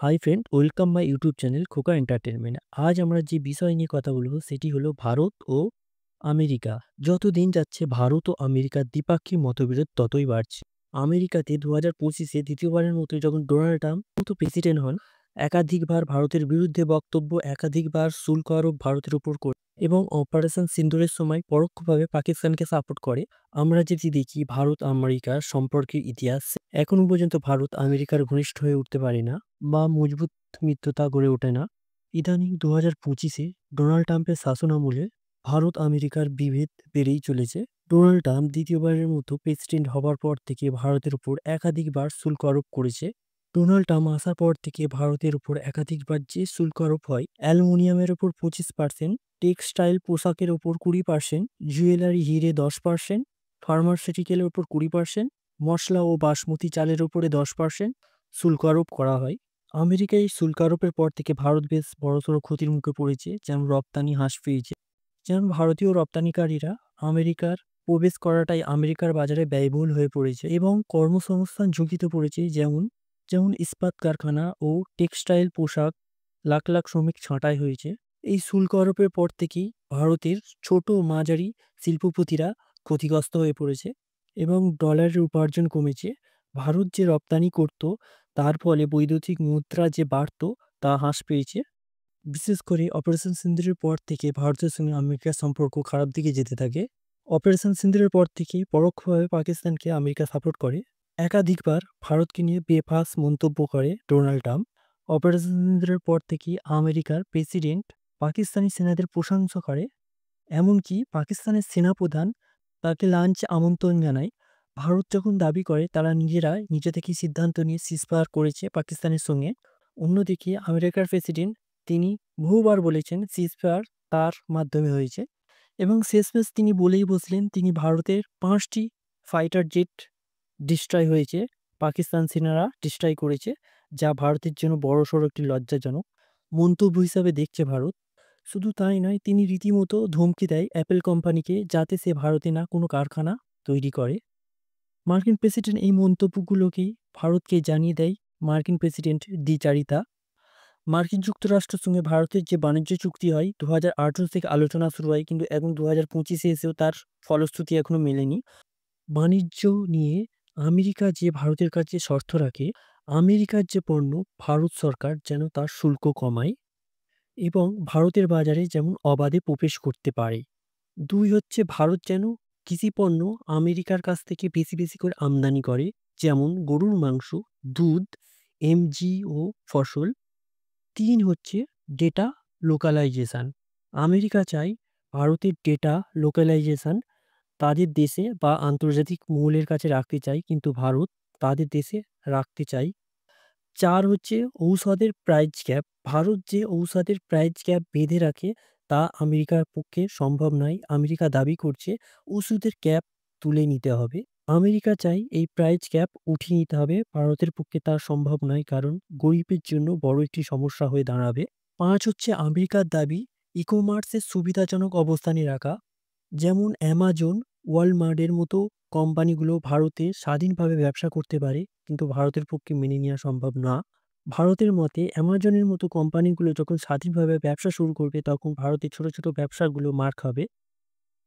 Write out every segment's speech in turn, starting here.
Hi friend, welcome my YouTube channel খোকা entertainment. আজ আমরা যে বিষয় নিয়ে কথা বলবো সেটি হলো ভারত ও আমেরিকা। যত দিন যাচ্ছে ভারত ও আমেরিকার দ্বিপাক্ষিক মতবিরোধ ততই বাড়ছে। আমেরিকাতে 2025-এ দ্বিতীয়বারের মতো যখন ডোনাল্ড ট্রাম্প প্রেসিডেন্ট হন, একাধিকবার ভারতের বিরুদ্ধে বক্তব্য, একাধিকবার শুল্ক আরোপ ভারতের উপর করে এবং অপারেশন সিন্দুরের সময় পরোক্ষভাবে পাকিস্তানকে সাপোর্ট করে। আমরা যদি দেখি ভারত আমেরিকার সম্পর্কের ইতিহাস, এখনো পর্যন্ত ভারত আমেরিকার ঘনিষ্ঠ হয়ে উঠতে পারে না বা মজবুত মিত্রতা গড়ে ওঠে না। ইদানিং 2025-এ ডোনাল্ড ট্রাম্পের শাসনামলে ভারত আমেরিকার বিভেদ বেড়েই চলেছে। ডোনাল্ড ট্রাম্প দ্বিতীয়বারের মতো প্রেসিডেন্ট হবার পর থেকে ভারতের উপর একাধিকবার শুল্ক আরোপ করেছে। ডোনাল্ড ট্রাম্প আসার পর থেকে ভারতের উপর একাধিকবার যে শুল্ক আরোপ হয়, অ্যালুমিনিয়ামের উপর 25%, টেক্সটাইল পোশাকের উপর 20%, জুয়েলারি হিরে 10%, ফার্মাসিউটিক্যালের উপর 20%, মশলা ও বাসমতি চালের উপরে 10% শুল্ক আরোপ করা হয়। আমেরিকায় এই শুল্ক আরোপের পর থেকে ভারত বেশ বড়সড় ক্ষতির মুখে পড়েছে, যেমন রপ্তানি হ্রাস পেয়েছে। যেমন ভারতীয় রপ্তানিকারীরা আমেরিকার প্রবেশ করাটাই আমেরিকার বাজারে ব্যয়বহুল হয়ে পড়েছে এবং কর্মসংস্থান ঝুঁকিতে পড়েছে। যেমন যেমন ইস্পাত কারখানা ও টেক্সটাইল পোশাক, লাখ লাখ শ্রমিক ছাঁটাই হয়েছে। এই শুল্ক আরোপের পর থেকেই ভারতের ছোট ও মাঝারি শিল্পপতিরা ক্ষতিগ্রস্ত হয়ে পড়েছে এবং ডলারের উপার্জন কমেছে। ভারত যে রপ্তানি করত, তার ফলে বৈদেশিক মুদ্রা যে বাড়ত, তা হ্রাস পেয়েছে। বিশেষ করে অপারেশন সিন্দুরের পর থেকে ভারতের সঙ্গে আমেরিকার সম্পর্ক খারাপ দিকে যেতে থাকে। অপারেশন সিন্দুরের পর থেকে পরোক্ষভাবে পাকিস্তানকে আমেরিকা সাপোর্ট করে। একাধিকবার ভারতকে নিয়ে বেফাঁস মন্তব্য করে ডোনাল্ড ট্রাম্প। অপারেশন সিন্দুরের পর থেকে আমেরিকার প্রেসিডেন্ট পাকিস্তানি সেনাদের প্রশংসা করে, এমনকি পাকিস্তানের সেনাপ্রধান তাকে লাঞ্চ আমন্ত্রণ জানায়। ভারত যখন দাবি করে তারা নিজেরাই নিজে থেকেই সিদ্ধান্ত নিয়ে সিজফায়ার করেছে পাকিস্তানের সঙ্গে। অন্যদিকে আমেরিকার প্রেসিডেন্ট তিনি বহুবার বলেছেন সিজফায়ার তার মাধ্যমে হয়েছে এবং শেষমেশ তিনি বলেই বসলেন তিনি ভারতের 5টি ফাইটার জেট ডিস্ট্রয় হয়েছে, পাকিস্তান সেনারা ডিস্ট্রয় করেছে, যা ভারতের জন্য বড়সড় একটি লজ্জাজনক মন্তব্য হিসাবে দেখছে ভারত। শুধু তাই নয়, তিনি রীতিমতো ধমকি দেয় অ্যাপেল কোম্পানিকে যাতে সে ভারতে না কোনো কারখানা তৈরি করে। মার্কিন প্রেসিডেন্ট এই মন্তব্যগুলোকেই ভারতকে জানিয়ে দেয় মার্কিন প্রেসিডেন্ট দ্বিচারিতা। মার্কিন যুক্তরাষ্ট্রের সঙ্গে ভারতের যে বাণিজ্য চুক্তি হয় 2018 থেকে আলোচনা শুরু হয়, কিন্তু এখন 2025-এ এসেও তার ফলশ্রুতি এখনো মেলেনি। বাণিজ্য নিয়ে আমেরিকা যে ভারতের কাছে শর্ত রাখে, আমেরিকার যে পণ্য ভারত সরকার যেন তার শুল্ক কমায় এবং ভারতের বাজারে যেমন অবাধে প্রবেশ করতে পারে। 2 হচ্ছে ভারত যেন কৃষি পণ্য আমেরিকার কাছ থেকে বেশি বেশি করে আমদানি করে, যেমন গরুর মাংস, দুধ, এমজিও ফসল। 3 হচ্ছে ডেটা লোকালাইজেশন। আমেরিকা চায় ভারতের ডেটা লোকালাইজেশন তাদের দেশে বা আন্তর্জাতিক মহলের কাছে রাখতে চায়, কিন্তু ভারত তাদের দেশে রাখতে চায়। 4 হচ্ছে ঔষধের প্রাইস ক্যাপ। ভারত যে ঔষধের প্রাইস ক্যাপ বেঁধে রাখে তা আমেরিকার পক্ষে সম্ভব নয়। আমেরিকা দাবি করছে ওষুধের ক্যাপ তুলে নিতে হবে। আমেরিকা চায় এই প্রাইস ক্যাপ উঠিয়ে নিতে হবে। ভারতের পক্ষে তা সম্ভব নয়, কারণ গরিবের জন্য বড় একটি সমস্যা হয়ে দাঁড়াবে। 5 হচ্ছে আমেরিকার দাবি ই-কমার্সের সুবিধাজনক অবস্থানে রাখা। যেমন অ্যামাজন, ওয়ালমার্টের মতো কোম্পানিগুলো ভারতে স্বাধীনভাবে ব্যবসা করতে পারে, কিন্তু ভারতের পক্ষে মেনে নেওয়া সম্ভব না। ভারতের মতে অ্যামাজনের মতো কোম্পানিগুলো যখন স্বাধীনভাবে ব্যবসা শুরু করবে, তখন ভারতের ছোট ছোট ব্যবসাগুলো মার খাবে।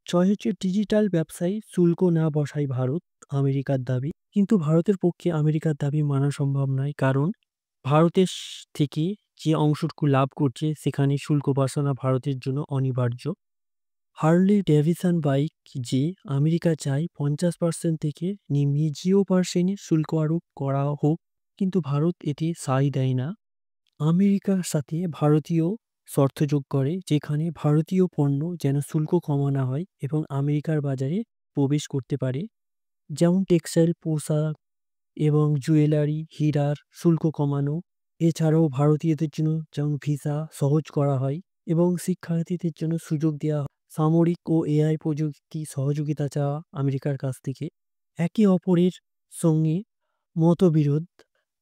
6 হচ্ছে ডিজিটাল ব্যবসায় শুল্ক না বসায় ভারত, আমেরিকার দাবি। কিন্তু ভারতের পক্ষে আমেরিকার দাবি মানা সম্ভব নয়, কারণ ভারতের থেকে যে অংশটুকু লাভ করছে সেখানে শুল্ক বসানো ভারতের জন্য অনিবার্য। হার্লি ডেভিসন বাইক যে আমেরিকা চায় 50% থেকে নিম্নে 0% শুল্ক আরোপ করা হোক, কিন্তু ভারত এতে সায় দেয় না। আমেরিকার সাথে ভারতীয় শর্ত যোগ করে, যেখানে ভারতীয় পণ্য যেন শুল্ক কমানো হয় এবং আমেরিকার বাজারে প্রবেশ করতে পারে। যেমন টেক্সটাইল পোশাক এবং জুয়েলারি হীরার শুল্ক কমানো। এছাড়াও ভারতীয়দের জন্য যেমন ভিসা সহজ করা হয় এবং শিক্ষার্থীদের জন্য সুযোগ দেওয়া হয়। সামরিক ও এআই প্রযুক্তি সহযোগিতা চাওয়া আমেরিকার কাছ থেকে। একে অপরের সঙ্গে মতবিরোধ,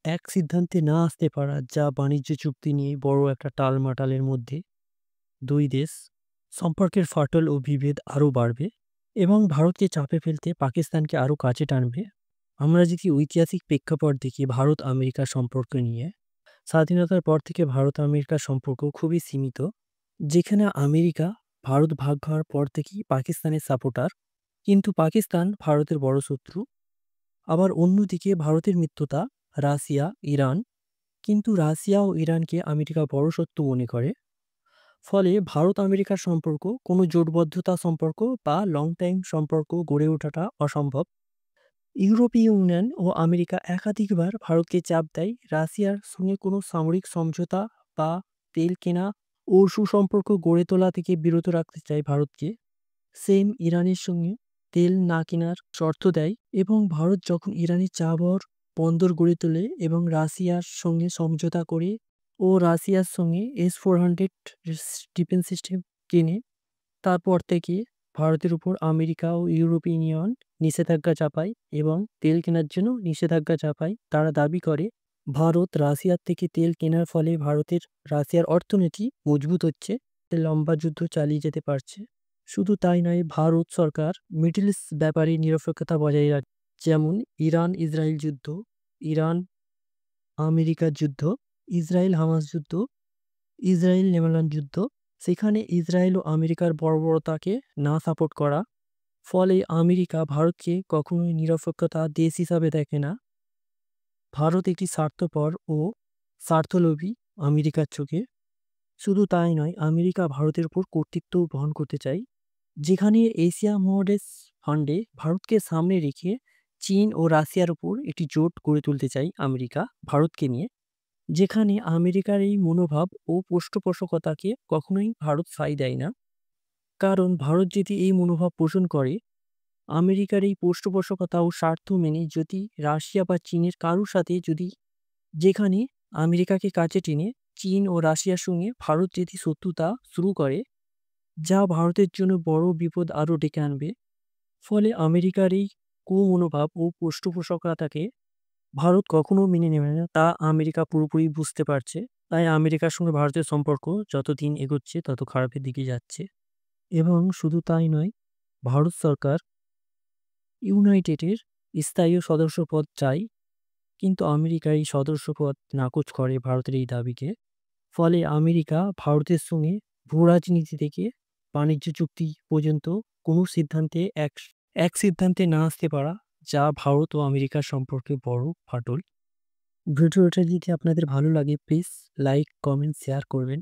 এক সিদ্ধান্তে না আসতে পারা, যা বাণিজ্য চুক্তি নিয়ে বড় একটা টালমাটালের মধ্যে দুই দেশ সম্পর্কের ফাটল ও বিভেদ আরও বাড়বে এবং ভারতকে চাপে ফেলতে পাকিস্তানকে আরও কাছে টানবে। আমরা যদি ঐতিহাসিক প্রেক্ষাপট দেখি ভারত আমেরিকার সম্পর্ক নিয়ে, স্বাধীনতার পর থেকে ভারত আমেরিকার সম্পর্ক খুবই সীমিত, যেখানে আমেরিকা ভারত ভাগ হওয়ার পর থেকেই পাকিস্তানের সাপোর্টার, কিন্তু পাকিস্তান ভারতের বড় শত্রু। আবার অন্যদিকে ভারতের মিত্রতা রাশিয়া, ইরান, কিন্তু রাশিয়া ও ইরানকে আমেরিকা বড় শত্রু মনে করে। ফলে ভারত আমেরিকার সম্পর্ক কোনো জোটবদ্ধতা সম্পর্ক বা লং টাইম সম্পর্ক গড়ে ওঠাটা অসম্ভব। ইউরোপীয় ইউনিয়ন ও আমেরিকা একাধিকবার ভারতকে চাপ দেয় রাশিয়ার সঙ্গে কোনো সামরিক সমঝোতা বা তেল কেনা ও সুসম্পর্ক গড়ে তোলা থেকে বিরত রাখতে চায় ভারতকে। সেম ইরানের সঙ্গে তেল না কেনার শর্ত দেয়, এবং ভারত যখন ইরানের চাবর বন্দর গড়ে তোলে এবং রাশিয়ার সঙ্গে সমঝোতা করে ও রাশিয়ার সঙ্গে S-400 ডিফেন্স সিস্টেম কেনে, তারপর থেকে ভারতের উপর আমেরিকা ও ইউরোপীয় ইউনিয়ন নিষেধাজ্ঞা চাপায় এবং তেল কেনার জন্য নিষেধাজ্ঞা চাপায়। তারা দাবি করে ভারত রাশিয়ার থেকে তেল কেনার ফলে রাশিয়ার অর্থনীতি মজবুত হচ্ছে, লম্বা যুদ্ধ চালিয়ে যেতে পারছে। শুধু তাই নয়, ভারত সরকার মিডল ইস্ট ব্যাপারে নিরপেক্ষতা বজায় রাখে, যেমন ইরান ইসরায়েল যুদ্ধ, ইরান আমেরিকার যুদ্ধ, ইসরায়েল হামাস যুদ্ধ, ইসরায়েল লেবানন যুদ্ধ। সেখানে ইসরায়েল ও আমেরিকার বর্বরতাকে না সাপোর্ট করা। ফলে আমেরিকা ভারতকে কখনোই নিরপেক্ষতা দেশ হিসাবে দেখে না। ভারত একটি স্বার্থপর ও স্বার্থলোভী আমেরিকার চোখে। শুধু তাই নয়, আমেরিকা ভারতের উপর কর্তৃত্ব বহন করতে চায়, যেখানে এশিয়া মহাদেশ ফান্ডে ভারতকে সামনে রেখে চীন ও রাশিয়ার উপর একটি জোট গড়ে তুলতে চায় আমেরিকা ভারতকে নিয়ে, যেখানে আমেরিকার এই মনোভাব ও পৃষ্ঠপোষকতাকে কখনোই ভারত সায় দেয় না। কারণ ভারত যদি এই মনোভাব পোষণ করে, আমেরিকার এই পৃষ্ঠপোষকতা ও স্বার্থ মেনে যদি রাশিয়া বা চীনের কারোর সাথে যেখানে আমেরিকাকে কাছে টেনে চীন ও রাশিয়ার সঙ্গে ভারত যদি শত্রুতা শুরু করে, যা ভারতের জন্য বড় বিপদ আরও ডেকে আনবে। ফলে আমেরিকার এই মনোভাব ও পৃষ্ঠপোষকতাকে ভারত কখনো মেনে নেবে না, তা আমেরিকা পুরোপুরি বুঝতে পারছে। তাই আমেরিকার সঙ্গে ভারতের সম্পর্ক যত দিন এগোচ্ছে তত খারাপের দিকে যাচ্ছে। এবং শুধু তাই নয়, ভারত সরকার ইউনাইটেডের স্থায়ী সদস্যপদ চায়, কিন্তু আমেরিকা এই সদস্যপদ নাকচ করে ভারতের এই দাবিকে। ফলে আমেরিকা ভারতের সঙ্গে ভূরাজনীতি থেকে বাণিজ্য চুক্তি পর্যন্ত কোনো সিদ্ধান্তে এক সিদ্ধান্তে না আসতে পারা, যা ভারত ও আমেরিকার সম্পর্কে বড় ফাটল। ভিডিওটা যদি আপনাদের ভালো লাগে, প্লিজ লাইক, কমেন্ট, শেয়ার করবেন।